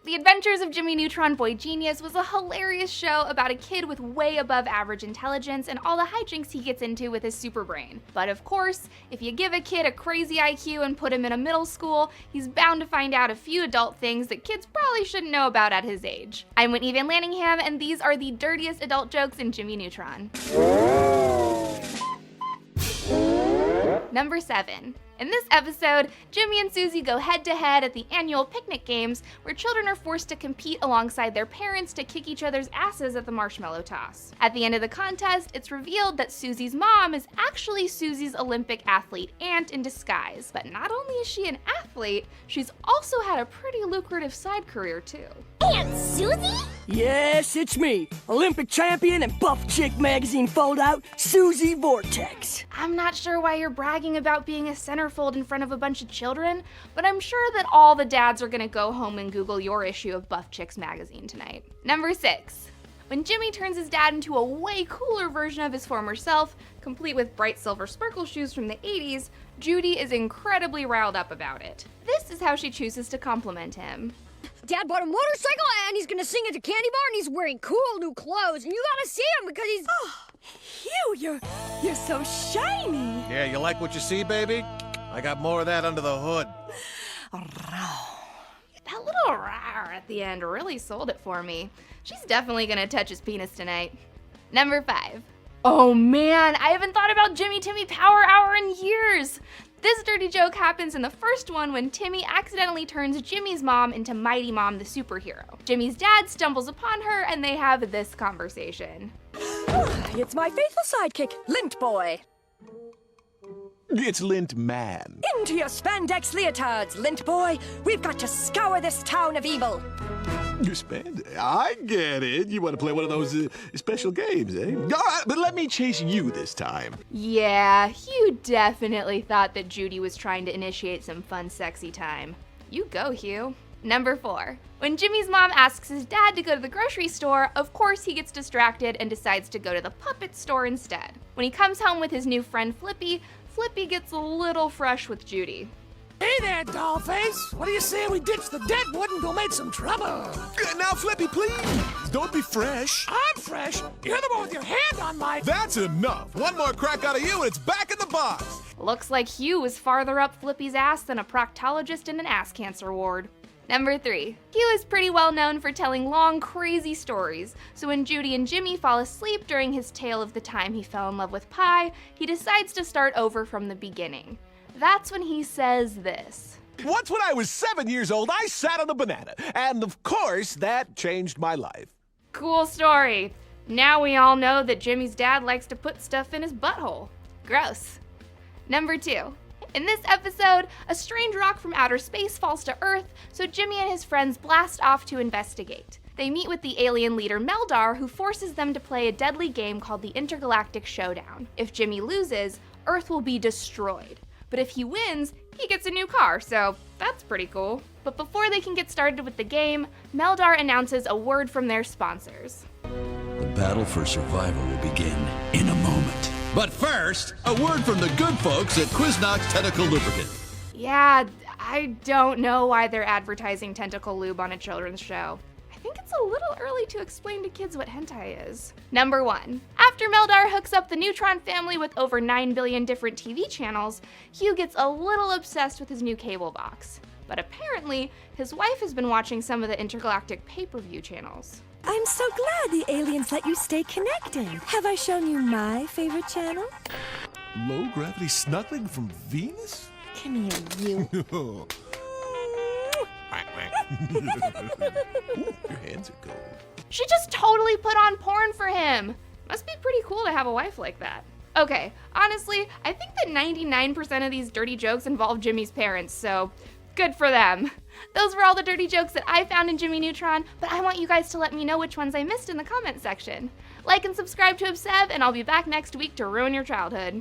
The Adventures of Jimmy Neutron Boy Genius was a hilarious show about a kid with way above average intelligence and all the hijinks he gets into with his superbrain. But of course, if you give a kid a crazy IQ and put him in a middle school, he's bound to find out a few adult things that kids probably shouldn't know about at his age. I'm Whitney Van Lanningham, and these are the dirtiest adult jokes in Jimmy Neutron. Number 7. In this episode, Jimmy and Susie go head-to-head at the annual picnic games where children are forced to compete alongside their parents to kick each other's asses at the marshmallow toss. At the end of the contest, it's revealed that Susie's mom is actually Susie's Olympic athlete aunt in disguise. But not only is she an athlete, she's also had a pretty lucrative side career too. Aunt Susie? Yes, it's me, Olympic champion and Buff Chick magazine foldout, Susie Vortex. I'm not sure why you're bragging about being a centerfold in front of a bunch of children, but I'm sure that all the dads are gonna go home and Google your issue of Buff Chicks magazine tonight. Number 6. When Jimmy turns his dad into a way cooler version of his former self, complete with bright silver sparkle shoes from the 80s, Judy is incredibly riled up about it. This is how she chooses to compliment him. Dad bought a motorcycle and he's gonna sing at the candy bar and he's wearing cool new clothes and you gotta see him because he's... Oh, Hugh, you're so shiny. Yeah, you like what you see, baby? I got more of that under the hood. That little rawr at the end really sold it for me. She's definitely gonna touch his penis tonight. Number 5. Oh man, I haven't thought about Jimmy Timmy Power Hour in years. This dirty joke happens in the first one when Timmy accidentally turns Jimmy's mom into Mighty Mom the superhero. Jimmy's dad stumbles upon her and they have this conversation. It's my faithful sidekick, Lint Boy. It's Lint Man. Into your spandex leotards, Lint Boy. We've got to scour this town of evil. You I get it. You want to play one of those special games, eh? All right, but let me chase you this time. Yeah, Hugh definitely thought that Judy was trying to initiate some fun, sexy time. You go, Hugh. Number 4. When Jimmy's mom asks his dad to go to the grocery store, of course he gets distracted and decides to go to the puppet store instead. When he comes home with his new friend Flippy, Flippy gets a little fresh with Judy. Hey there, dollface. What do you say we ditch the dead wood and go make some trouble? Now, Flippy, please. Don't be fresh. I'm fresh. You're the one with your hand on my... That's enough. One more crack out of you and it's back in the box. Looks like Hugh was farther up Flippy's ass than a proctologist in an ass cancer ward. Number 3. Hugh is pretty well known for telling long, crazy stories, so when Judy and Jimmy fall asleep during his tale of the time he fell in love with pie, he decides to start over from the beginning. That's when he says this. Once when I was 7 years old, I sat on a banana, and of course, that changed my life. Cool story. Now we all know that Jimmy's dad likes to put stuff in his butthole. Gross. Number 2. In this episode, a strange rock from outer space falls to Earth, so Jimmy and his friends blast off to investigate. They meet with the alien leader Meldar, who forces them to play a deadly game called the Intergalactic Showdown. If Jimmy loses, Earth will be destroyed. But if he wins, he gets a new car, so that's pretty cool. But before they can get started with the game, Meldar announces a word from their sponsors. The battle for survival will begin in a moment. But first, a word from the good folks at Quiznox Tentacle Lubricant. Yeah, I don't know why they're advertising tentacle lube on a children's show. I think it's a little early to explain to kids what hentai is. Number 1. After Meldar hooks up the Neutron family with over 9 billion different TV channels, Hugh gets a little obsessed with his new cable box. But apparently, his wife has been watching some of the intergalactic pay-per-view channels. I'm so glad the aliens let you stay connected. Have I shown you my favorite channel? Low-gravity snuggling from Venus? Come here, you. Ooh, your hands are cold. She just totally put on porn for him. Must be pretty cool to have a wife like that. Okay, honestly, I think that 99% of these dirty jokes involve Jimmy's parents, so good for them. Those were all the dirty jokes that I found in Jimmy Neutron, but I want you guys to let me know which ones I missed in the comment section. Like and subscribe to Obsev, and I'll be back next week to ruin your childhood.